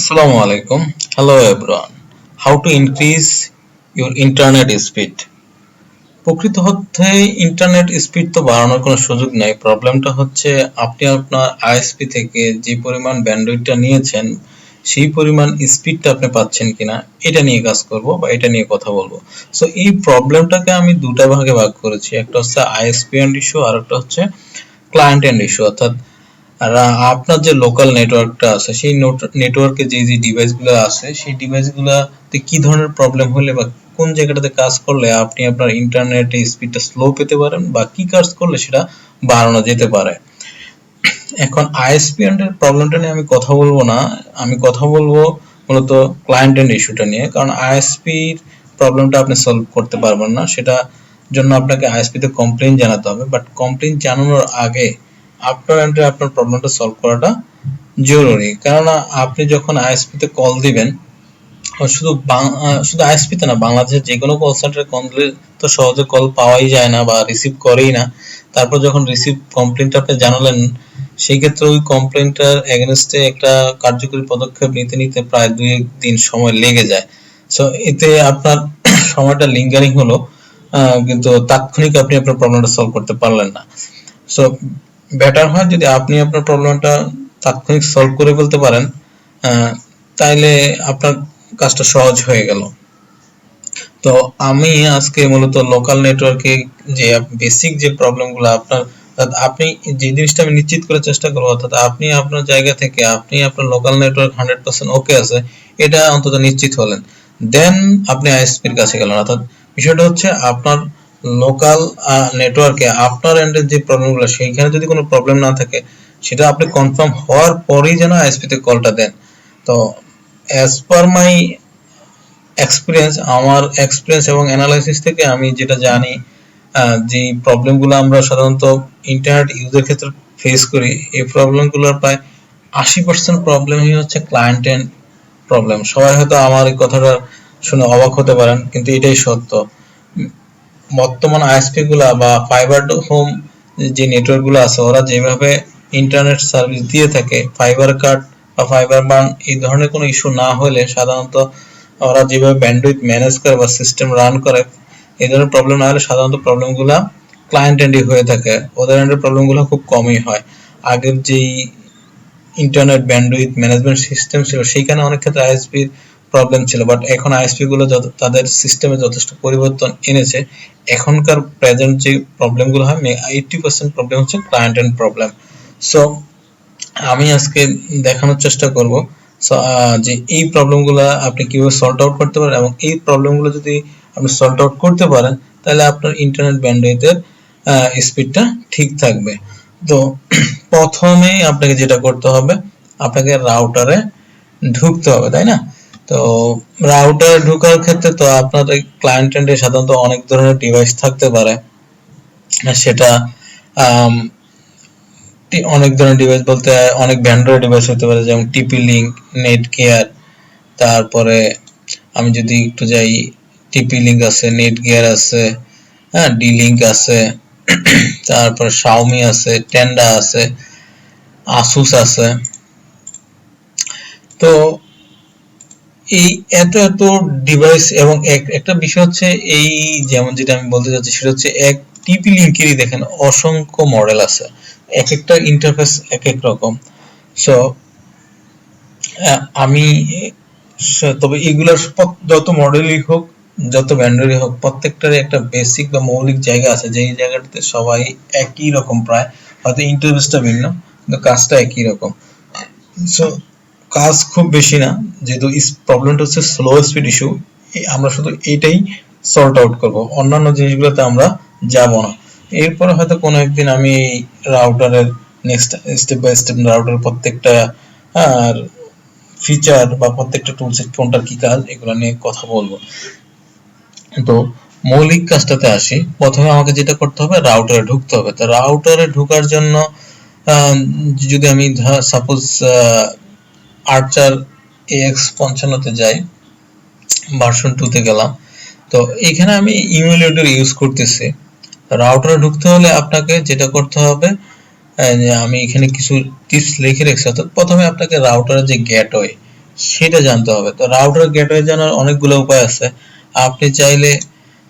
Assalamu alaikum. Hello everyone. How to increase your internet speed? প্রকৃত অর্থে internet speed তো বাড়ানোর কোনো সুযোগ নাই। প্রবলেমটা হচ্ছে আপনি আপনার আইএসপি থেকে যে পরিমাণ ব্যান্ডউইথটা নিয়েছেন সেই পরিমাণ স্পিডটা আপনি পাচ্ছেন কিনা এটা নিয়ে কাজ করব বা এটা নিয়ে কথা বলবো। সো এই প্রবলেমটাকে আমি দুটা ভাগে ভাগ করেছি। একটা হচ্ছে আইএসপি এন্ড ইস্যু আর একটা হচ্ছে ক্লায়েন্ট এন্ড ইস্যু। অর্থাৎ আর আপনার যে লোকাল নেটওয়ার্কটা আছে সেই নেটওয়ার্কে যে ডিভাইসগুলো আছে সেই ডিভাইসগুলোতে কি ধরনের প্রবলেম হলে বা কোন জায়গাটাতে কাজ করলে আপনি আপনার ইন্টারনেটে স্পিডটা স্লো পেতে পারেন বা কি কাজ করলে সেটা বাড়ানো যেতে পারে। এখন আইএসপি এর প্রবলেমটা নিয়ে আমি কথা বলবো না, আমি কথা বলবো মূলত ক্লায়েন্ট এন্ড ইস্যুটা নিয়ে। কারণ আইএসপি প্রবলেমটা আপনি সলভ করতে পারবেন না, সেটা জন্য আপনাকে আইএসপি তে কমপ্লেইন জানাতে হবে। বাট কমপ্লেইন জানানোর আগে আপনার এন্ডে আপনার প্রবলেমটা সলভ করাটা জরুরি। কারণ আপনি যখন আইএসপি তে কল দিবেন, শুধু শুধু আইএসপি তে না, বাংলাদেশের যে কোনো কল সেন্টারে কল দিলে তো সহজে কল পাওয়াই যায় না বা রিসিভ করেই না। তারপর যখন রিসিভ কমপ্লেইনটা আপনি জানালেন, সেই ক্ষেত্রে ওই কমপ্লেইনটার এগেইনস্টে একটা কার্যকরী পদক্ষেপ নিতে নিতে প্রায় 2-1 দিন সময় লেগে যায়। সো এতে আপনার সময়টা লিঙ্গারিং হলো, কিন্তু তাৎক্ষণিক আপনি আপনার প্রবলেমটা সলভ করতে পারলেন না। সো বেটার হয় যদি আপনি আপনার প্রবলেমটা তাৎক্ষণিক সলভ করে ফেলতে পারেন, তাইলে আপনার কাজটা সহজ হয়ে গেল। তো আমি আজকে মূলত লোকাল নেটওয়ার্কে যে বেসিক যে প্রবলেমগুলো আপনার, আপনি যে জিনিসটা আমি নিশ্চিত করার চেষ্টা করবো, অর্থাৎ আপনি আপনার জায়গা থেকে আপনি আপনার লোকাল নেটওয়ার্ক 100% ওকে আছে এটা অন্তত নিশ্চিত হলেন, দেন আপনি আইএসপির কাছে গেলেন। অর্থাৎ বিষয়টা হচ্ছে আপনার লোকাল নেটওয়ার্কে আপনার এন্ডের যে প্রবলেমগুলো, সেইখানে যদি কোনো প্রবলেম না থাকে সেটা আপনি কনফার্ম হওয়ার পরেই যেন আইএসপি তে কলটা দেন। তো অ্যাজ পার মাই এক্সপিরিয়েন্স, আমার এক্সপিরিয়েন্স এবং অ্যানালাইসিস থেকে আমি যেটা জানি, যে প্রবলেমগুলো আমরা সাধারণত ইন্টারনেট ইউজের ক্ষেত্রে ফেস করি, এই প্রবলেমগুলোর প্রায় 80% প্রবলেমই হচ্ছে ক্লায়েন্ট এন্ড প্রবলেম। সবাই হয়তো আমার এই কথাটা শুনে অবাক হতে পারেন, কিন্তু এটাই সত্য। বর্তমান আইএসপি গুলা বা ফাইবার টু হোম যে নেটওয়ার্ক গুলো আছে, ওরা যেভাবে ইন্টারনেট সার্ভিস দিয়ে থাকে, ফাইবার কাট বা ফাইবার বার্ন এই ধরনের কোনো ইস্যু না হলে সাধারণত ওরা যেভাবে ব্যান্ডউইথ ম্যানেজ করে বা সিস্টেম রান করে, এই ধরনের প্রবলেম না হলে সাধারণত প্রবলেমগুলো ক্লায়েন্ট এন্ডই হয়ে থাকে, ওদের এন্ডের প্রবলেমগুলো খুব কমই হয়। আগের যেই ইন্টারনেট ব্যান্ডউইথ ম্যানেজমেন্ট সিস্টেম ছিল সেইখানে অনেক ক্ষেত্রে আইএসপির প্রবলেম ছিল, বাট এখন আইএসপি গুলো তাদের সিস্টেমে যথেষ্ট পরিবর্তন এনেছে। এখনকার প্রেজেন্ট যে প্রবলেমগুলো হয় 80% প্রবলেম হচ্ছে ক্লায়েন্ট এন্ড প্রবলেম। সো আমি আজকে দেখানোর চেষ্টা করব যে এই প্রবলেমগুলো আপনি কিভাবে সর্ট আউট করতে পারেন, এবং এই প্রবলেমগুলো যদি আপনি সর্ট আউট করতে পারেন তাহলে আপনার ইন্টারনেট ব্যান্ডউইথের স্পিডটা ঠিক থাকবে। তো প্রথমেই আপনাকে যেটা করতে হবে, আপনাকে রাউটারে ঢুকতে হবে, তাই না? তো রাউটারে ঢোকার ক্ষেত্রে তো আপনার ক্লায়েন্ট এন্ডে সাধারণত অনেক ধরনের ডিভাইস থাকতে পারে। সেটা অনেক ধরনের ডিভাইস বলতে অনেক ভেন্ডরের ডিভাইস হতে পারে, যেমন টিপি লিংক, নেট গিয়ার, তারপরে আমি যদি একটু যাই, টিপি লিংক আছে, নেট গিয়ার আছে, হ্যাঁ, ডি লিংক আছে, তারপরে শাওমি আছে, টেন্ডা আছে, আসুস আছে। তো এই এত এত ডিভাইস, এবং একটা বিষয় হচ্ছে এই, যেমন যেটা আমি বলতে চাচ্ছি সেটা হচ্ছে এক টিপি লিংকেরই দেখেন অসংখ্য মডেল আছে, এক একটা ইন্টারফেস এক এক রকম। সো আমি তবে এগুলার যত মডেলই হোক, যত ব্র্যান্ডেরই হোক, প্রত্যেকটারই একটা বেসিক বা মৌলিক জায়গা আছে, যেই জায়গাটাতে সবাই একই রকম প্রায়, হয়তো ইন্টারফেসটা ভিন্ন কিন্তু কাজটা একই রকম। সো কাজ খুব বেশি না, যেহেতু প্রবলেমটা হচ্ছে স্লো স্পিড ইস্যু, আমরা শুধু এইটাই সর্ট আউট করব, অন্যান্য জিনিসগুলোতে আমরা যাব না। এরপরে হয়তো কোনো একদিন আমি রাউটারের নেক্সট স্টেপ বাই স্টেপ রাউটারের প্রত্যেকটা আর ফিচার বা প্রত্যেকটা টুলসের কোনটার কি কাজ এগুলো নিয়ে কথা বলবো। তো মৌলিক কাজটাতে আসি, প্রথমে আমাকে যেটা করতে হবে, রাউটারে ঢুকতে হবে। তো রাউটারে ঢোকার জন্য যদি আমি সাপোজ আর্চার AX55 তে যাই, ভার্সন 2 তে গেলাম, তো এখানে আমি ইমুলেটর ইউজ করতেছি। রাউটারে ঢুকতে হলে আপনাকে যেটা করতে হবে, আমি এখানে কিছু টিপস লিখে রেখেছি। অর্থাৎ প্রথমে আপনাকে রাউটারের যে গেটওয়ে সেটা জানতে হবে। তো রাউটার গেটওয়ে জানার অনেকগুলো উপায় আছে। আপনি চাইলে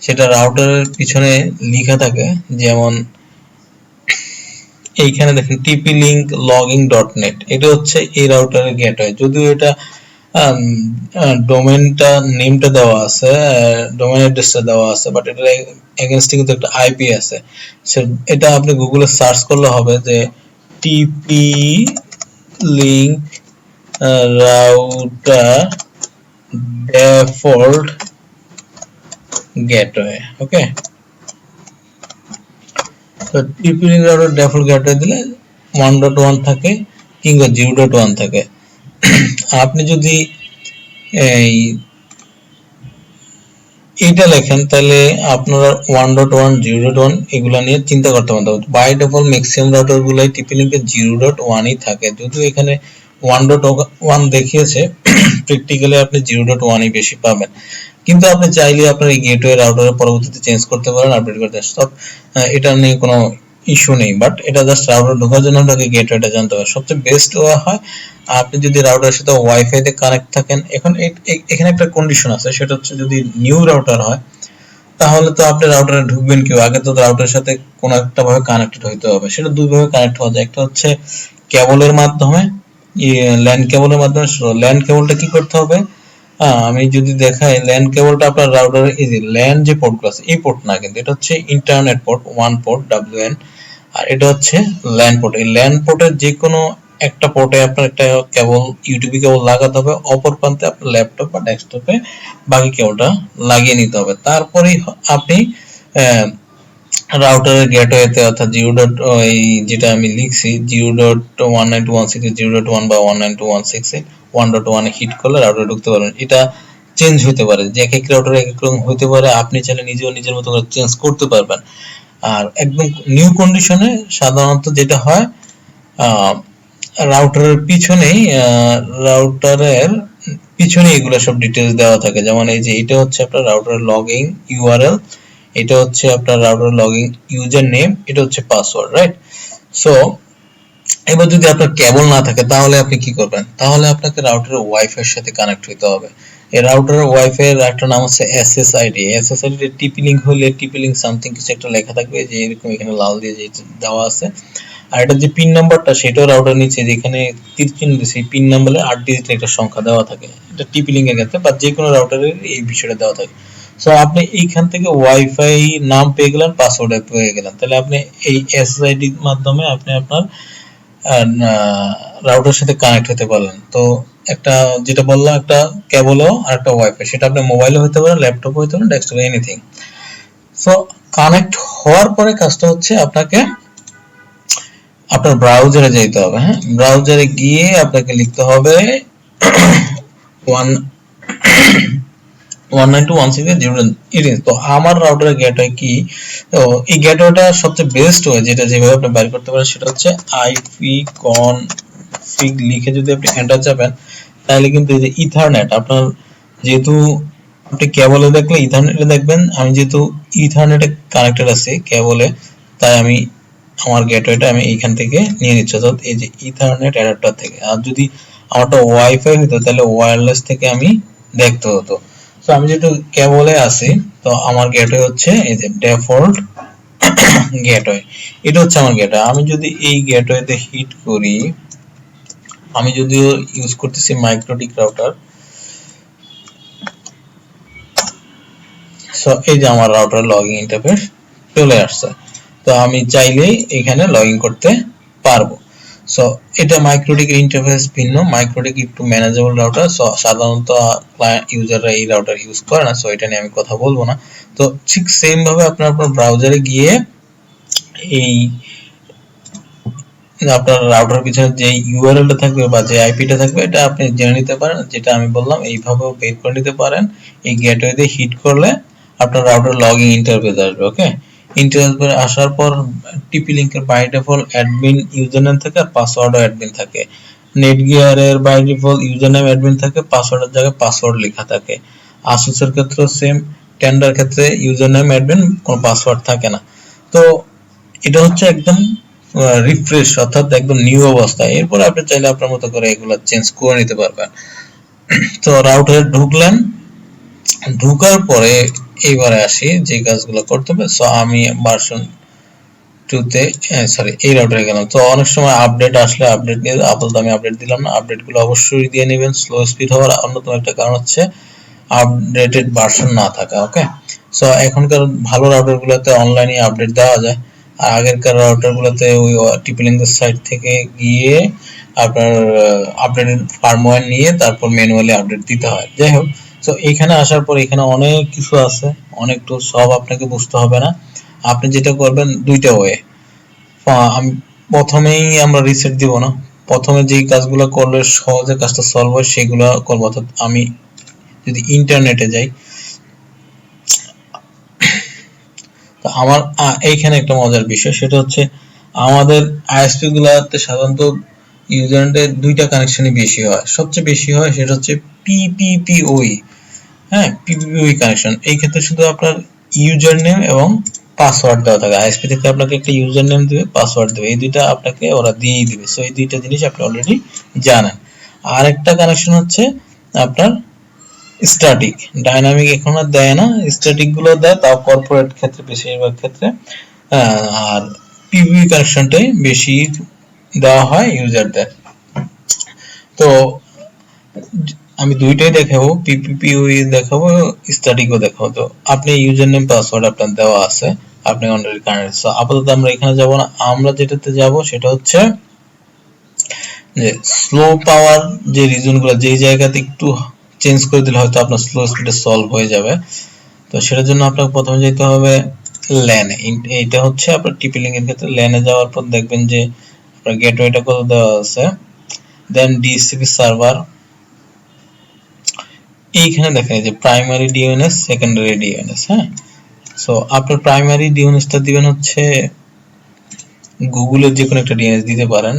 সেটা রাউটারের পিছনে লেখা থাকে, যেমন এইখানে দেখেন tplink-login.net, এটা হচ্ছে এই রাউটারের গেটওয়ে। যদিও এটা ডোমেনটা নেমটা দেওয়া আছে, ডোমেন অ্যাড্রেসটা দেওয়া আছে, বাট এটার এগেইনস্টে কিন্তু একটা আইপি আছে। এটা আপনি গুগলে সার্চ করলে হবে যে TP-link router default gateway, ওকে। তো TP-link router default gateway দিলে 1.1 থাকে কিংবা 0.1 থাকে। আপনি যদি এই এটা লেখেন তাহলে আপনারা 1.1 0.1 এগুলা নিয়ে চিন্তা করতে পারবেন। বাই ডিফল্ট ম্যাক্সিমাম রাউটার গুলাই TP-link এ 0.1ই থাকে, যদিও এখানে 1.1 দেখিয়েছে, প্র্যাকটিক্যালি আপনি 0.1ই বেশি পাবেন। কিন্তু আপনি চাইলে আপনার এই গেটওয়ে রাউটারে পরবর্তীতে চেঞ্জ করতে পারেন, আপডেট করতে সব, এটা নিয়ে কোনো ইস্যু নেই। বাট এটা জাস্ট রাউটার ঢোকার জন্য আপনাকে গেটওয়েটা জানতে হবে। সবচেয়ে বেস্ট ওয়ে হয় আপনি যদি রাউটারের সাথে ওয়াইফাই তে কানেক্ট থাকেন। এখন এখানে একটা কন্ডিশন আছে, সেটা হচ্ছে যদি নিউ রাউটার হয় তাহলে তো আপনি রাউটারে ঢুকবেন কি, আগে তো রাউটারের সাথে কোনো একটা ভাবে কানেক্টেড হইতে হবে। সেটা দুই ভাবে কানেক্ট হওয়া যায়, একটা হচ্ছে কেবলের মাধ্যমে, ল্যান কেবলের মাধ্যমে। ল্যান কেবলটা কি করতে হবে, আমি যদি দেখাই ল্যান কেবলটা আপনার রাউটারে, এই যে ল্যান যে পোর্টগুলো আছে এই পোর্ট না, কিন্তু এটা হচ্ছে internet port, one port WN, আর এটা হচ্ছে ল্যান পোর্ট। এই ল্যান পোর্টের যে কোনো একটা পোর্টে আপনার একটা কেবল, ইউটিপি কেবল লাগাতে হবে, অপর প্রান্তে আপনার ল্যাপটপ বা ডেস্কটপে বাকি কেবলটা লাগিয়ে নিতে হবে। তারপরেই আপনি রাউটারের গেটওয়েতে, অর্থাৎ যেটা আমি লিখছি 0.192.168.0.1 বা 192.168.1.1 এ হিট করলে রাউটারে ঢুকতে পারবেন। এটা চেঞ্জ হতে পারে, যে এক এক রাউটারে এক এক রকম হতে পারে, আপনি চাইলে নিজেও নিজের মতো করে চেঞ্জ করতে পারবেন। আর একদম নিউ কন্ডিশনে সাধারণত যেটা হয়, রাউটারের পিছনেই এগুলো সব ডিটেইলস দেওয়া থাকে। যেমন এই যে এটা হচ্ছে আপনার রাউটারের লগইন ইউআরএল, এটা হচ্ছে আপনার রাউটার লগইন ইউজার নেম, এটা হচ্ছে পাসওয়ার্ড, রাইট? সো এবার যদি আপনার কেবল না থাকে তাহলে আপনি কি করবেন, তাহলে আপনাকে রাউটারের ওয়াইফাই এর সাথে কানেক্ট হতে হবে। এই রাউটারের ওয়াইফাই এর একটা নাম হচ্ছে এসএসআইডি। এসএসআইডি এর টিপি লিংক হলে টিপি লিংক সামথিং কিছু একটা লেখা থাকবে, যে এরকম এখানে লাল দিয়ে যে দেওয়া আছে। আর এটা যে পিন নাম্বারটা, সেটাও রাউটার নিচে যেখানে তীর চিহ্ন দিয়েছে এই পিন নাম্বারে 8 ডিজিটের একটা সংখ্যা দেওয়া থাকে। এটা টিপি লিংকের ক্ষেত্রে বা যে কোনো রাউটারের এই বিষয়টা দেওয়া থাকে। সো আপনি এইখান থেকে ওয়াইফাই নাম পেয়ে গেলেন, পাসওয়ার্ড পেয়ে গেলেন, তাহলে আপনি এই এসএসআইডির মাধ্যমে আপনি আপনার রাউটারের সাথে কানেক্ট হতে পারলেন। তো একটা যেটা বললাম, একটা কেবলও আর একটা ওয়াইফাই, সেটা আপনি মোবাইলে হতে পারে, ল্যাপটপে হতে পারে, ডেস্কটপে, এনিথিং। সো কানেক্ট হওয়ার পরে কাজটা হচ্ছে আপনাকে আপনার ব্রাউজারে যেতে হবে। হ্যাঁ, ব্রাউজারে গিয়ে আপনাকে লিখতে হবে 192.168.0.1। তো আমার রাউটারের গেটওয়ে কি, তো এই গেটওয়েটা সবচেয়ে বেস্ট হয়, যেটা যেভাবে আপনি বাইর করতে পারেন সেটা হচ্ছে ipconfig লিখে যদি আপনি এন্টার চাপেন, তাহলে কিন্তু এই যে ইথারনেট, আপনার যেহেতু আপনি কেবলে দেখলে ইথারনেটে দেখবেন, আমি যেহেতু ইথারনেটে কানেক্টেড আছি কেবলে, তাই আমি আমার গেটওয়েটা আমি এইখান থেকে নিয়ে নিচ্ছি, অর্থাৎ এই যে ইথারনেট অ্যাডাপ্টার থেকে। আর যদি আমারটা ওয়াইফাই হতো তাহলে ওয়্যারলেস থেকে আমি দেখতে হতো। তো আমি যেহেতু কেবলে আছি, তো আমার গেটওয়ে হচ্ছে এই যে ডিফল্ট গেটওয়ে, এটা হচ্ছে আমার গেটওয়ে। আমি যদি এই গেটওয়েতে হিট করি, আমি যদিও ইউজ করতেছি মাইক্রোটিক রাউটার, সো এই যে আমার রাউটার লগইন ইন্টারফেস চলে আসছে। তো আমি চাইলেই এখানে লগইন করতে পারবো। সো এটা মাইক্রোটিক ইন্টারফেস ভিন্ন, মাইক্রোটিক একটু ম্যানেজেবল রাউটার। সো সাধারণত ইউজাররা এই রাউটার ইউজ করে না, সো এটা নিয়ে আমি কথা বলবো না। তো ঠিক সেম ভাবে আপনার ব্রাউজারে গিয়ে এই আপনার রাউটার পিছনে যে ইউআরএলটা থাকবে বা যে আইপিটা থাকবে, এটা আপনি জেনে নিতে পারেন, যেটা আমি বললাম এইভাবেও বের করে নিতে পারেন। এই গেটওয়েতে হিট করলে আপনার রাউটার লগইন ইন্টারফেস আসবে। ওকে, ইন্টারফেস আসার পর টিপি লিংকের বাই ডিফল্ট অ্যাডমিন ইউজারনেম থাকে আর পাসওয়ার্ডও অ্যাডমিন থাকে। নেটগিয়ারের বাই ডিফল্ট ইউজারনেম অ্যাডমিন থাকে, পাসওয়ার্ডের জায়গায় পাসওয়ার্ড লেখা থাকে। আসুসের ক্ষেত্রে সেম, টেন্ডার ক্ষেত্রে ইউজারনেম অ্যাডমিন, কোনো পাসওয়ার্ড থাকে না। তো এটা হচ্ছে একদম রিফ্রেশ, অর্থাৎ একদম নিউ অবস্থা। এরপর আপনি চাইলে আপনার মতো করে এগুলো চেঞ্জ করে নিতে পারবেন। তো রাউটারে ঢুকলেন, ঢুকার পরে এইবারে আসি যে কাজগুলো করতে হবে। সো আমি ভার্সন 2 তে সরি এই রাউটারে গেলাম। তো অনেক সময় আপডেট আসলে আপডেট নিয়ে আপাতত আমি আপডেট দিলাম না, আপডেটগুলো অবশ্যই দিয়ে নেবেন। স্লো স্পিড হওয়ার অন্যতম একটা কারণ হচ্ছে আপডেটেড ভার্সন না থাকা। ওকে, সো এখনকার ভালো রাউটারগুলোতে অনলাইনে আপডেট দেওয়া যায়, আর আগেরকার রাউটারগুলোতে ওই টিপি লিঙ্কের সাইট থেকে গিয়ে আপনার আপডেটেড ফার্মওয়্যার নিয়ে তারপর ম্যানুয়ালি আপডেট দিতে হয়। যাই হোক, সো এখানে আসার পর এখানে অনেক কিছু আছে, অনেক টুল, সব আপনাকে বুঝতে হবে না। আপনি যেটা করবেন দুইটা ওয়ে, আমি প্রথমেই আমরা রিসেট দিব না, প্রথমে যেই কাজগুলো করলে সহজে কাজটা সলভ হয় সেগুলো করবো। অর্থাৎ আমি যদি ইন্টারনেটে যাই, তো আমার এইখানে একটা মজার বিষয়, সেটা হচ্ছে আমাদের আইএসপি গুলাতে সাধারণত ইউজারনেটের দুইটা কানেকশনই বেশি হয়, সবচেয়ে বেশি হয় সেটা হচ্ছে পিপিপিওই। হ্যাঁ, পিপিপিওই কানেকশন। এই ক্ষেত্রে শুধু আপনার ইউজার নেম এবং পাসওয়ার্ড দেওয়া থাকে। আইএসপি থেকে আপনাকে একটা ইউজার নেম দিবে, পাসওয়ার্ড দিবে, এই দুইটা আপনাকে ওরা দিয়েই দিবে। সো এই দুইটা জিনিস আপনি অলরেডি জানেন। আরেকটা কানেকশন হচ্ছে আপনার স্ট্যাটিক, ডাইনামিক এখন আর দেয় না, স্ট্যাটিক গুলো দেয়, তাও কর্পোরেট ক্ষেত্রে বেশিরভাগ ক্ষেত্রে। আর পিভি কানেকশনটাই বেশি দেওয়া হয় ইউজারদের। তো আমি দুইটাই দেখাবো, পিপিপিও দেখাবো, স্ট্যাটিকও দেখাবো। তো আপনি ইউজার নেম পাসওয়ার্ড আপনার দেওয়া আছে, আপনি অলরেডি কানেক্টেড। সো আপাতত আমরা এখানে যাব না, আমরা যেটাতে যাব সেটা হচ্ছে যে স্লো পাওয়ার যে রিজনগুলো, যেই জায়গাতে একটু চেঞ্জ করে দিলে হয়তো আপনার স্লো স্পিডে সলভ হয়ে যাবে। তো সেটার জন্য আপনাকে প্রথমে যেতে হবে ল্যানে। এইটা হচ্ছে আপনার টিপি লিঙ্কের ক্ষেত্রে ল্যানে যাওয়ার পর দেখবেন যে আপনার গেটওয়েটা কত দেওয়া আছে, দেন ডিএসসিপি সার্ভার। এইখানে দেখেন যে প্রাইমারি ডিএনএস, সেকেন্ডারি ডিএনএস। হ্যাঁ, সো আপনার প্রাইমারি ডিএনএসটা দিবেন হচ্ছে গুগলের যে কোনো একটা ডিএনএস দিতে পারেন,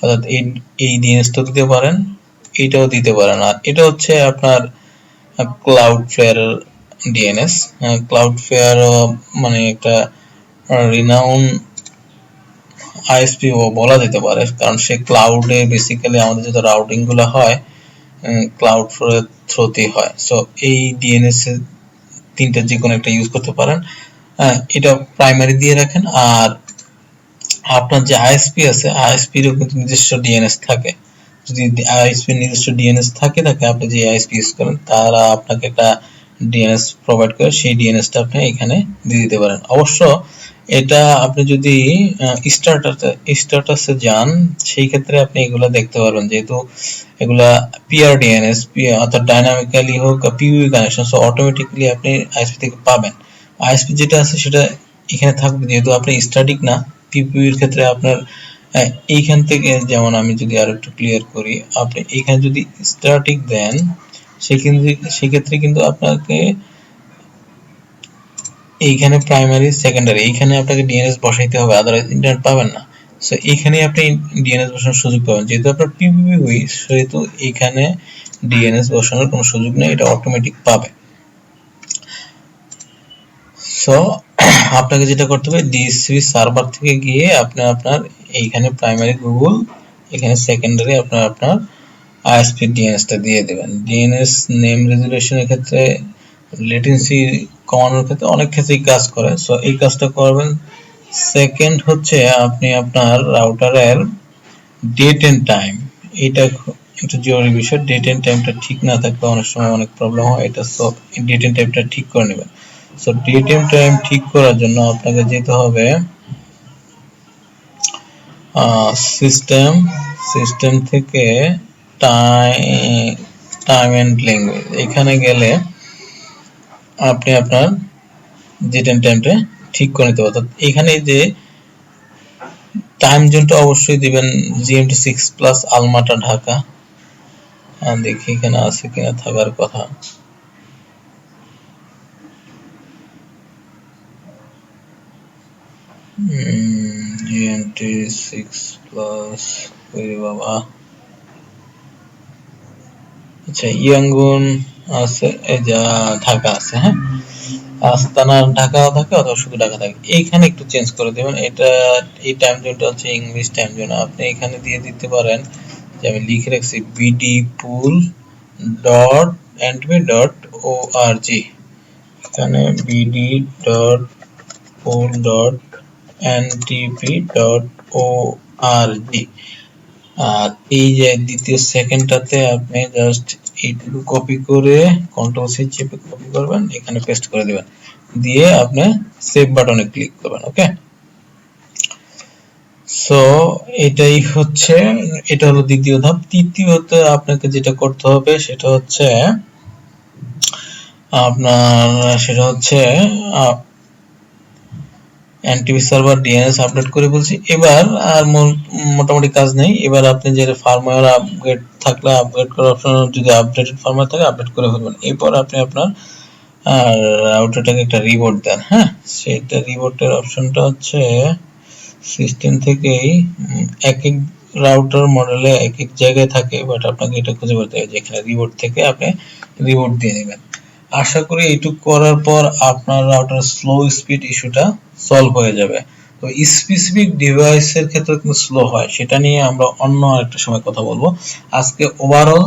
অর্থাৎ এই ডিএনএসটা দিতে পারেন, এইটাও দিতে পারেন। আর এটা হচ্ছে আপনার ক্লাউডফ্লেয়ার ডিএনএস। ক্লাউডফ্লেয়ার মানে একটা রিনাউন আইএসপি বলা যেতে পারে, কারণ সে ক্লাউডে বেসিক্যালি আমাদের যত রাউটিং গুলো হয় ক্লাউড থ্রুতেই হয়। সো এই ডিএনএস এর তিনটা যে কোনো একটা ইউজ করতে পারেন। এটা প্রাইমারি দিয়ে রাখেন। আর আপনার যে আইএসপি আছে, আইএসপি এর কিন্তু নিজস্ব ডিএনএস থাকে। যদি আইএসপি নিজস্ব ডিএনএস থাকে, আপনি যে আইএসপি ইউজ করেন তারা আপনাকে একটা ডিএনএস প্রোভাইড করে, সেই ডিএনএসটা আপনি এখানে দিয়ে দিতে পারেন। অবশ্য এটা আপনি যদি স্ট্যাটাসে যান, সেই ক্ষেত্রে আপনি এগুলা দেখতে পারবেন, যেহেতু এগুলা পিআর ডিএনএস, অর্থাৎ ডাইনামিক্যালি হোক পিইউ কানেকশন, সো অটোমেটিক্যালি আপনি আইএসপি থেকে পাবেন। আইএসপি যেটা আছে সেটা এখানে থাকবে, যেহেতু আপনি স্ট্যাটিক না। পিপিইউ এর ক্ষেত্রে আপনার এইখান থেকে, যেমন আমি যদি আর একটু ক্লিয়ার করি, আপনি এখানে যদি স্ট্যাটিক দেন সেক্ষেত্রে কিন্তু আপনাকে এইখানে প্রাইমারি, সেকেন্ডারি, এইখানে আপনাকে ডিএনএস বসাইতে হবে, আদারওয়াইজ ইন্টারনেট পাবেন না। সো এইখানে আপনি ডিএনএস বসানোর সুযোগ পাবেন, যেহেতু আপনার পিপিপি হই, সেহেতু এইখানে ডিএনএস বসানোর কোনো সুযোগ নেই, এটা অটোমেটিক পাবে। সো আপনাকে যেটা করতে হবে, ডিএসসিপি সার্ভার থেকে গিয়ে আপনি আপনার এইখানে প্রাইমারি গুগল, এখানে সেকেন্ডারি আপনার আইএসপি ডিএনএসটা দিয়ে দেবেন। ডিএনএস নেম রেজুলেশনের ক্ষেত্রে, লেটেন্সি কমানোর ক্ষেত্রে অনেক ক্ষেত্রেই কাজ করে। সো এই কাজটা করবেন। সেকেন্ড হচ্ছে আপনি আপনার রাউটারের ডেট এন্ড টাইম, এটা একটা জরুরি বিষয়। ডেট এন্ড টাইমটা ঠিক না থাকলে অনেক সময় অনেক প্রবলেম হয়, এটা সব ডেট এন্ড টাইমটা ঠিক করে নেবেন। সো ডেট এন্ড টাইম ঠিক করার জন্য আপনাকে যেতে হবে সিস্টেম থেকে টাইম এন্ড ল্যাঙ্গুয়েজ, এখানে গেলে আপনি আপনার ডেট এন্ড টাইমটা ঠিক করে নিতে পারবেন। এখানে যে টাইম জোনটা অবশ্যই দিবেন জিএমটি 6+ আলমাটা ঢাকা। দেখি এখানে আছে কিনা, থাকার কথা। জিএমটি 6+ ওরে বাবা, আচ্ছা ইয়াঙ্গুন আছে, এই যা ঢাকা আছে। হ্যাঁ, আস্তানা ঢাকাও থাকে অথবা শুধু ঢাকা থাকে। এইখানে একটু চেঞ্জ করে দেবেন, এটা এই টাইম জোনটা হচ্ছে ইংলিশ টাইম জোন। আপনি এখানে দিয়ে দিতে পারেন যে আমি লিখে রাখছি BD pool dot NTP dot org, এখানে BD dot pool dot NTP dot org। আর এই যে দ্বিতীয় সেকেন্ডটাতে আপনি জাস্ট এইটুকু কপি করে কন্ট্রোল সি চেপে কপি করবেন, এখানে পেস্ট করে দিবেন, দিয়ে আপনি সেভ বাটনে ক্লিক করবেন। ওকে, সো এটাই হচ্ছে, এটা হলো দ্বিতীয় ধাপ। তৃতীয়ত আপনাকে যেটা করতে হবে সেটা হচ্ছে এনটিপি সার্ভার ডিএনএস আপডেট করে বলছি। এবার আর মোটামুটি কাজ নেই। এবার আপনি যে ফার্মওয়্যার আপগ্রেড থাকলে আপগ্রেড করার অপশন, যদি আপডেটেড ফার্মওয়্যার থাকে আপডেট করে ফেলবেন। এরপর আপনি আপনার রাউটারটাকে একটা রিবোট দেন। হ্যাঁ, সেটা রিবোটের অপশনটা হচ্ছে সিস্টেম থেকেই এক এক রাউটার মডেলে এক এক জায়গায় থাকে, বাট আপনাকে এটা খুঁজে পেতে হবে যেখানে রিবোট থেকে আপনি রিবোট দিয়ে নেবেন। আশা করি এইটুকু করার পর আপনার রাউটার স্লো স্পিড ইস্যুটা সলভ হয়ে যাবে। তো স্পেসিফিক ডিভাইসের ক্ষেত্রে কিন্তু স্লো হয়, সেটা নিয়ে আমরা অন্য আরেকটা সময় কথা বলবো। আজকে ওভারঅল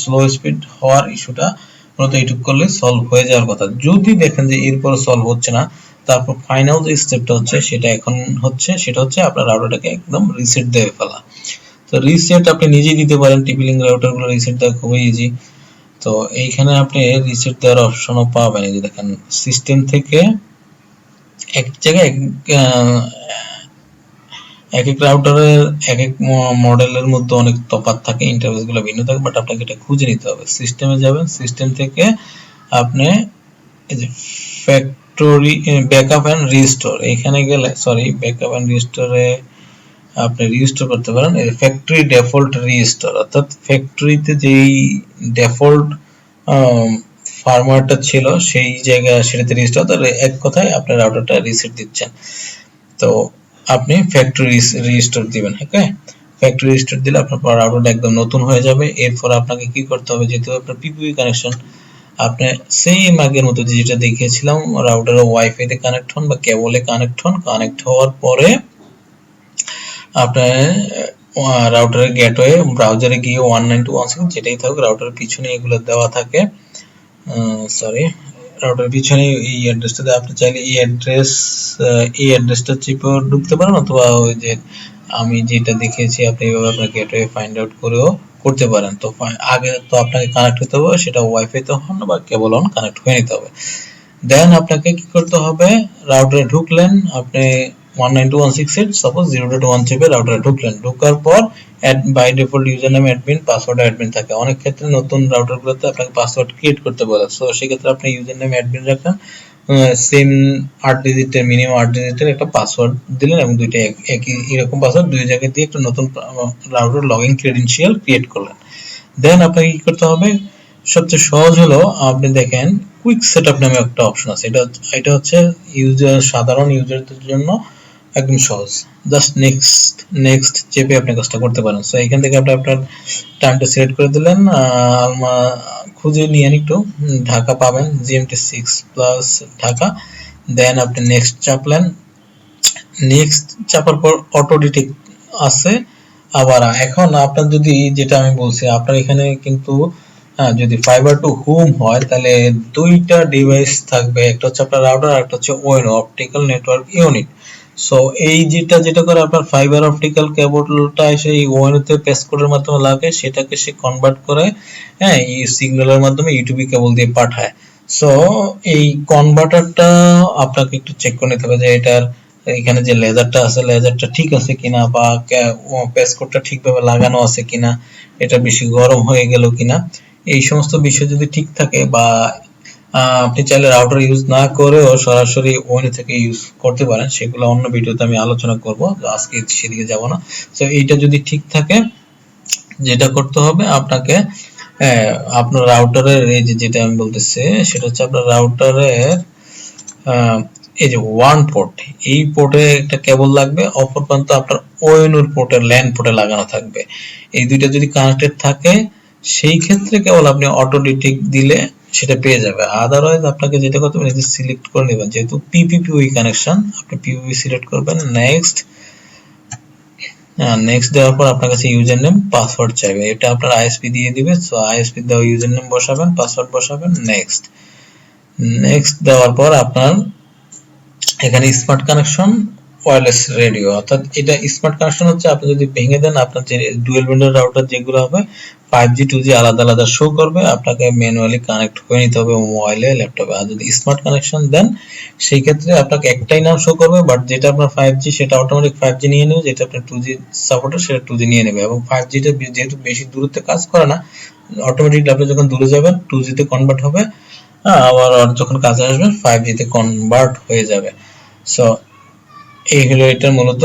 স্লো স্পিড হওয়ার ইস্যুটা মূলত এইটুকু করলে সলভ হয়ে যাওয়ার কথা। যদি দেখেন যে এরপর সলভ হচ্ছে না, তারপর ফাইনাল যে স্টেপটা হচ্ছে সেটা এখন হচ্ছে, সেটা হচ্ছে আপনার রাউটারটাকে একদম রিসেট দিয়ে ফেলা। তো রিসেট আপনি নিজেই দিতে পারেন, টিপি-লিঙ্ক রাউটারগুলো রিসেট দেওয়া খুবই ইজি। তো এইখানে আপনি রিসেট দেওয়ার অপশনও পাবেন। এই যে দেখেন, সিস্টেম থেকে এক জায়গায় এক এক রাউটারের এক এক মডেলের মধ্যে অনেক তফাৎ থাকে, ইন্টারফেসগুলো ভিন্ন থাকে, বাট আপনাকে এটা খুঁজে নিতে হবে। সিস্টেমে যাবেন, সিস্টেম থেকে আপনি এই যে ফ্যাক্টরি ব্যাকআপ এন্ড রিস্টোর, এখানে গেলে ব্যাকআপ এন্ড রিস্টোরে আপনি রিস্টোর করতে পারেন। এই ফ্যাক্টরি ডিফল্ট রিস্টোর, অর্থাৎ ফ্যাক্টরিতে যেই ডিফল্ট ফার্মওয়্যারটা ছিল সেই জায়গায় সেটাতে রিস্টোর, তাহলে এক কথায় আপনার রাউটারটা রিসেট দিচ্ছেন। তো আপনি ফ্যাক্টরি রিস্টোর দিবেন। ওকে, ফ্যাক্টরি রিস্টোর দিলে আপনার রাউটারটা একদম নতুন হয়ে যাবে। এরপর আপনাকে কি করতে হবে, যেহেতু আপনার পিপিপি কানেকশন, আপনি সেম আগের মতো যেটা দেখিয়েছিলাম, রাউটারে ওয়াইফাই তে কানেক্ট হন বা কেবলে কানেক্ট হন। কানেক্ট হওয়ার পরে আপনার রাউটারের গেটওয়ে ব্রাউজারে গিয়ে 192.168 যেটাই থাকুক, রাউটারের পিছনে এগুলো দেওয়া থাকে। রাউটারের পিছনে এই অ্যাড্রেসটা দেওয়া, আপনি চাইলে এই অ্যাড্রেসটা চেপে ঢুকতে পারেন, অথবা ওই যে আমি যেটা দেখিয়েছি আপনি এইভাবে আপনার গেটওয়ে ফাইন্ড আউট করেও করতে পারেন। তো আগে তো আপনাকে কানেক্ট হতে হবে, সেটা ওয়াইফাই তে হন বা কেবল অন কানেক্ট হয়ে নিতে হবে। দেন আপনাকে কি করতে হবে, রাউটারে ঢুকলেন আপনি 192.168 সাপোজ 0.1 চেপে রাউটারে ঢুকলেন। ঢোকার পর by default user name admin, password admin থাকে। অনেক ক্ষেত্রে নতুন রাউটারগুলোতে আপনাকে পাসওয়ার্ড ক্রিয়েট করতে বলে, সো সেক্ষেত্রে আপনি ইউজার নেম অ্যাডমিন রাখলেন, সেম 8 ডিজিটের, মিনিমাম 8 ডিজিটের একটা পাসওয়ার্ড দিলেন, এবং দুইটা একই এরকম পাসওয়ার্ড দুই জায়গায় দিয়ে একটা নতুন রাউটার লগইন ক্রেডেনশিয়াল ক্রিয়েট করলেন। দেন আপনাকে কি করতে হবে, সবচেয়ে সহজ হলো আপনি দেখেন কুইক সেটআপ নামে একটা অপশন আছে। এটা হচ্ছে সাধারণ ইউজারদের জন্য একদম সহজ। জাস্ট নেক্সট চেপে আপনি কাজটা করতে পারেন। সো এখান থেকে আপনি আপনার টাইমটা সিলেক্ট করে দিলেন, খুঁজে নিয়ে একটু ঢাকা পাবেন, GMT 6+ ঢাকা। দেন আপনি নেক্সট চাপলেন, নেক্সট চাপার পর অটো ডিটেক্ট আছে। আবার এখন আপনার যদি, যেটা আমি বলছি, আপনার এখানে কিন্তু যদি ফাইবার টু হোম হয় তাহলে দুইটা ডিভাইস থাকবে, একটা হচ্ছে আপনার রাউটার আর একটা হচ্ছে ওএনও, অপটিক্যাল নেটওয়ার্ক ইউনিট। সো এই যেটা করে আপনার ফাইবার অপটিক্যাল কেবলটা এসে এই ওএনও তে প্যাস কোডের মাধ্যমে লাগে, সেটাকে সে কনভার্ট করে এই সিগন্যালের মাধ্যমে ইউটিউবি কেবল দিয়ে পাঠায়। সো এই কনভার্টারটা আপনাকে একটু চেক করে নিতে হবে যে এটার এখানে যে লেজারটা আছে, লেজারটা ঠিক আছে কিনা, বা প্যাস কোডটা ঠিকভাবে লাগানো আছে কিনা, এটা বেশি গরম হয়ে গেল কিনা, এই সমস্ত বিষয় যদি ঠিক থাকে, বা আপনি চাইলে রাউটার ইউজ না করেও সরাসরি ওএনও থেকে ইউজ করতে পারেন, সেগুলো অন্য ভিডিওতে আমি আলোচনা করব, আজকে সেদিকে যাব না। সো এইটা যদি ঠিক থাকে, যেটা করতে হবে আপনাকে, আপনার রাউটারের এই যেটা আমি বলতেছি সেটা হচ্ছে আপনার রাউটারের এই যে ওয়ান পোর্ট, এই পোর্টে একটা কেবল লাগবে, অপর প্রান্ত আপনার ওএনওর পোর্টে, ল্যান পোর্টে লাগানো থাকবে। এই দুইটা যদি কানেক্টেড থাকে সেই ক্ষেত্রে কেবল আপনি অটো ডিটেক্ট দিলে সেটা পেয়ে যাবে। আদারওয়াইজ আপনাকে যেটা করতে হবে, নিজে সিলেক্ট করে নেবেন, যেহেতু পিপিপি কানেকশন, আপনি পিপিপি সিলেক্ট করবেন, নেক্সট নেক্সট দেওয়ার পর আপনার কাছে ইউজার নেম পাসওয়ার্ড চাইবে, এটা আপনার আইএসপি দিয়ে দিবে। সো আইএসপি দেওয়া ইউজার নেম বসাবেন, পাসওয়ার্ড বসাবেন, নেক্সট। নেক্সট দেওয়ার পর আপনার এখানে স্মার্ট কানেকশন ওয়্যারলেস রেডিও, অর্থাৎ এটা স্মার্ট কানেকশন হচ্ছে আপনি যদি ভেঙে দেন আপনার যে ডুয়াল উইন্ডো রাউটার যেগুলো হবে 5G 2G আলাদা আলাদা শো করবে, আপনাকে ম্যানুয়ালি কানেক্ট করে নিতে হবে মোবাইলে ল্যাপটপে। আর যদি স্মার্ট কানেকশন দেন সেই ক্ষেত্রে আপনাকে একটাই নাম শো করবে, বাট যেটা আপনার 5G সেটা অটোমেটিক 5G নিয়ে নেবে, যেটা আপনার 2G সাপোর্টার সেটা 2G নিয়ে নেবে। এবং 5G টা যেহেতু বেশি দূরত্বে কাজ করে না, অটোমেটিকলি আপনি যখন দূরে যাবেন 2G তে কনভার্ট হবে, আবার যখন কাছে আসবেন 5G তে কনভার্ট হয়ে যাবে। সো এই হলো এটার মূলত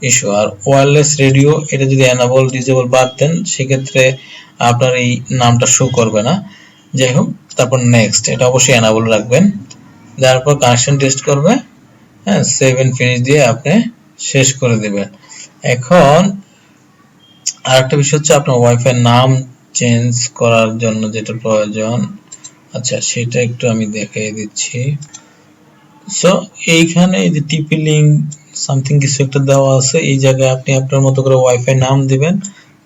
ইস্যু। আর ওয়্যারলেস রেডিও এটা যদি এনাবল ডিসেবল বাদ দেন সেক্ষেত্রে আপনার এই নামটা শো করবে না। যাই হোক, তারপর নেক্সট, এটা অবশ্যই এনাবল রাখবেন। তারপর কানেকশন টেস্ট করবে, হ্যাঁ, সেভ এন্ড ফিনিশ দিয়ে আপনি শেষ করে দিবেন। এখন আরেকটা বিষয় হচ্ছে আপনার ওয়াইফাই নাম চেঞ্জ করার জন্য যেটা প্রয়োজন, আচ্ছা সেটা একটু আমি দেখিয়ে দিচ্ছি। সো এইখানে এই যে টিপি লিংক সামথিং কিছু একটা দেওয়া আছে, এই জায়গায় আপনি আপনার মতো করে ওয়াইফাই নাম দিবেন,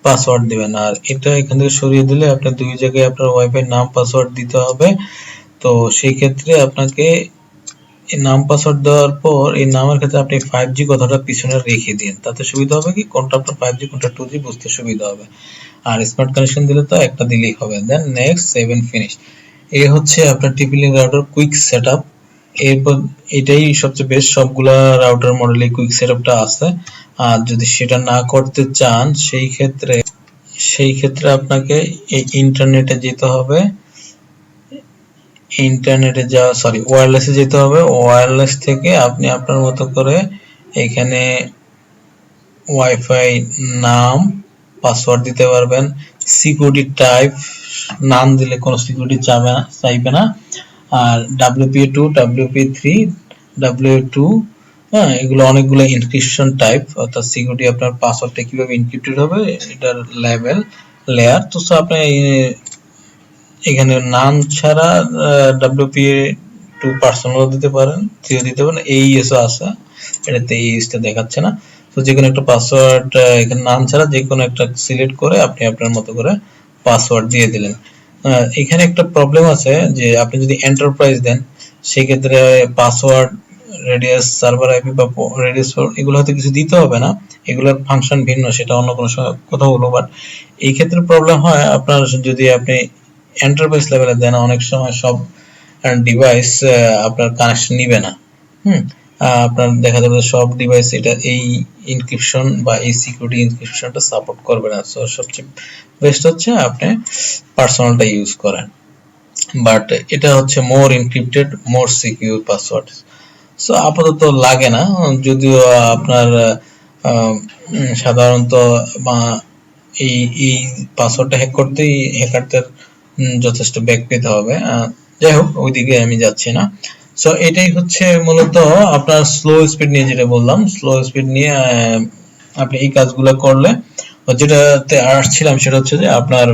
পাসওয়ার্ড দিবেন। আর এটা এখান থেকে সরিয়ে দিলে আপনার দুই জায়গায় আপনার ওয়াইফাই নাম পাসওয়ার্ড দিতে হবে। তো সেই ক্ষেত্রে আপনাকে এই নাম পাসওয়ার্ড দেওয়ার পর এই নামের ক্ষেত্রে আপনি 5G কথাটা পিছনে রেখে দিন, তাতে সুবিধা হবে কি কোনটা আপনার 5G কোনটা 2G বুঝতে সুবিধা হবে। আর স্মার্ট কানেকশন দিলে তো একটা দিলেই হবে। Then next, save and finish. এই হচ্ছে আপনার টিপি লিংক রাউটার কুইক সেটআপ। এরপর এটাই সবচেয়ে বেস্ট, সবগুলা রাউটার মডেলে কুইক সেটআপটা আছে। আর যদি সেটা না করতে চান সেই ক্ষেত্রে আপনাকে এই ইন্টারনেটে যেতে হবে, ইন্টারনেটে যাওয়া সরি ওয়্যারলেসে যেতে হবে। ওয়্যারলেস থেকে আপনি আপনার মতো করে এখানে ওয়াইফাই নাম পাসওয়ার্ড দিতে পারবেন। সিকিউরিটি টাইপ নাম দিলে কোনো সিকিউরিটি চাইবে না। আর WPA2, WPA3, WA2, হ্যাঁ, এগুলো অনেকগুলো এনক্রিপশন টাইপ, অর্থাৎ সিকিউরিটি আপনার পাসওয়ার্ডটা কিভাবে এনক্রিপ্টেড হবে এটার লেয়ার। তো আপনি এখানে নাম ছাড়া WPA2 পার্সোনাল দিতে পারেন, 3 দিতে পারেন, AES ও আছে, এটাতে AES টা দেখাচ্ছে না। তো যে কোনো একটা পাসওয়ার্ড এখানে নাম ছাড়া যে কোনো একটা সিলেক্ট করে আপনি আপনার মতো করে পাসওয়ার্ড দিয়ে দিলেন। এখানে একটা প্রবলেম আছে যে আপনি যদি এন্টারপ্রাইজ দেন সেক্ষেত্রে পাসওয়ার্ড রেডিয়াস সার্ভার আইপি বা রেডিয়াস এগুলো হয়তো কিছু দিতে হবে না, এগুলোর ফাংশন ভিন্ন, সেটা অন্য কোনো কথা বলবো। বাট এই ক্ষেত্রে প্রবলেম হয় আপনার যদি আপনি এন্টারপ্রাইজ লেভেলে দেন, অনেক সময় সব ডিভাইস আপনার কানেকশন নিবে না। আপনার দেখা যাবে সব ডিভাইস এটা এই এনক্রিপশন বা এই সিকিউরিটি এনক্রিপশনটা সাপোর্ট করবে না। সো সবচেয়ে বেস্ট হচ্ছে আপনি পার্সোনালটা ইউজ করেন, বাট এটা হচ্ছে মোর এনক্রিপ্টেড মোর সিকিউর পাসওয়ার্ড। সো আপাতত লাগে না, যদিও আপনার সাধারণত এই এই পাসওয়ার্ডটা হ্যাক করতেই হ্যাকারদের যথেষ্ট ব্যাক পেতে হবে। যাই হোক, ওইদিকে আমি যাচ্ছি না। সো এটাই হচ্ছে মূলত আপনার স্লো স্পিড নিয়ে যেটা বললাম, স্লো স্পিড নিয়ে আপনি এই কাজগুলো করলে, যেটাতে আসছিলাম সেটা হচ্ছে যে আপনার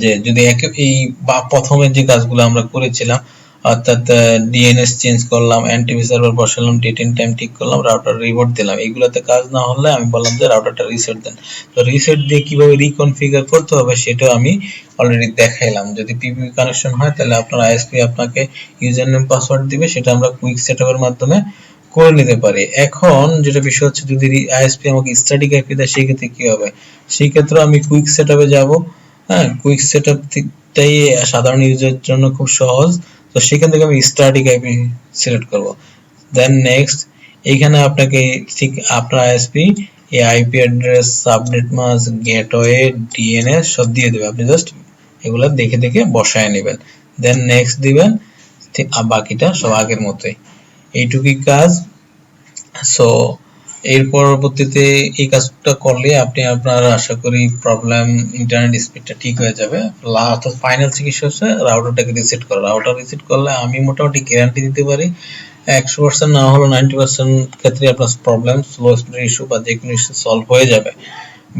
যে যদি এই বা প্রথমে যে কাজগুলো আমরা করেছিলাম, অর্থাৎ ডিএনএস চেঞ্জ করলাম, এনটিপি সার্ভার বসালাম, ডেট এন্ড টাইম ঠিক করলাম, রাউটার রিবোট দিলাম, এইগুলোতে কাজ না হলে আমি বললাম যে রাউটারটা রিসেট দেন। তো রিসেট দিয়ে কিভাবে রিকনফিগার করতে হবে সেটাও আমি অলরেডি দেখাইলাম। যদি পিপি কানেকশন হয় তাহলে আপনার আইএসপি আপনাকে ইউজার নেম পাসওয়ার্ড দিবে, সেটা আমরা কুইক সেটআপের মাধ্যমে করে নিতে পারি। এখন যেটা বিষয় হচ্ছে যদি আইএসপি আমাকে স্ট্যাটিক আইপি দেয় সেই ক্ষেত্রে কি হবে, সেই ক্ষেত্রে আমি কুইক সেটআপে যাব। হ্যাঁ, কুইক সেটআপটাই সাধারণ ইউজারের জন্য খুব সহজ। তো সেখান থেকে আমি স্ট্যাটিক আইপি সিলেক্ট করব। দেন নেক্সট, এইখানে আপনাকে ঠিক আপনার আইএসপি এই IP address, subnet mask, gateway, DNS সব দিয়ে দেবে, আপনি জাস্ট এগুলো দেখে দেখে বসায় নেবেন। দেন নেক্সট দিবেন, ঠিক বাকিটা সব আগের মতোই, এইটুকুই কাজ। সো এর পরবর্তীতে এই কাজটা করলে আপনি আপনার আশা করি প্রবলেম ইন্টারনেট স্পিডটা ঠিক হয়ে যাবে। লাস্ট ফাইনাল চিকিৎসা হচ্ছে রাউটারটাকে রিসেট করা। রাউটার রিসেট করলে আমি মোটামুটি গ্যারান্টি দিতে পারি 100% না হলো 90% ক্ষেত্রে আপনার প্রবলেম, স্লো স্পিড ইস্যু বা যে কোনো ইস্যু সলভ হয়ে যাবে।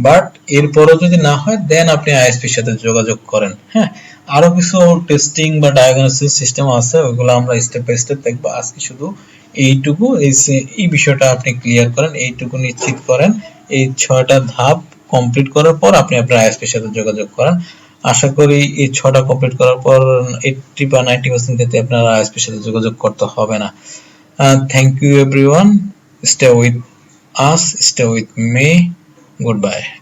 বাট এরপরও যদি না হয় দেন আপনি আইএসপির সাথে যোগাযোগ করেন। হ্যাঁ, আরো কিছু টেস্টিং বা ডায়াগনোসিস সিস্টেম আছে, ওইগুলো আমরা স্টেপ বাই স্টেপ দেখবো। আজকে শুধু এইটুকু এই বিষয়টা আপনি ক্লিয়ার করেন, এইটুকু নিশ্চিত করেন, এই 6টা ধাপ কমপ্লিট করার পর আপনি আপনার আইএসপির সাথে যোগাযোগ করেন। আশা করি এই 6টা কমপ্লিট করার পর 80 বা 90% ক্ষেত্রে আপনার আইএসপির সাথে যোগাযোগ করতে হবে না। Thank you everyone, stay with us, stay with me, goodbye.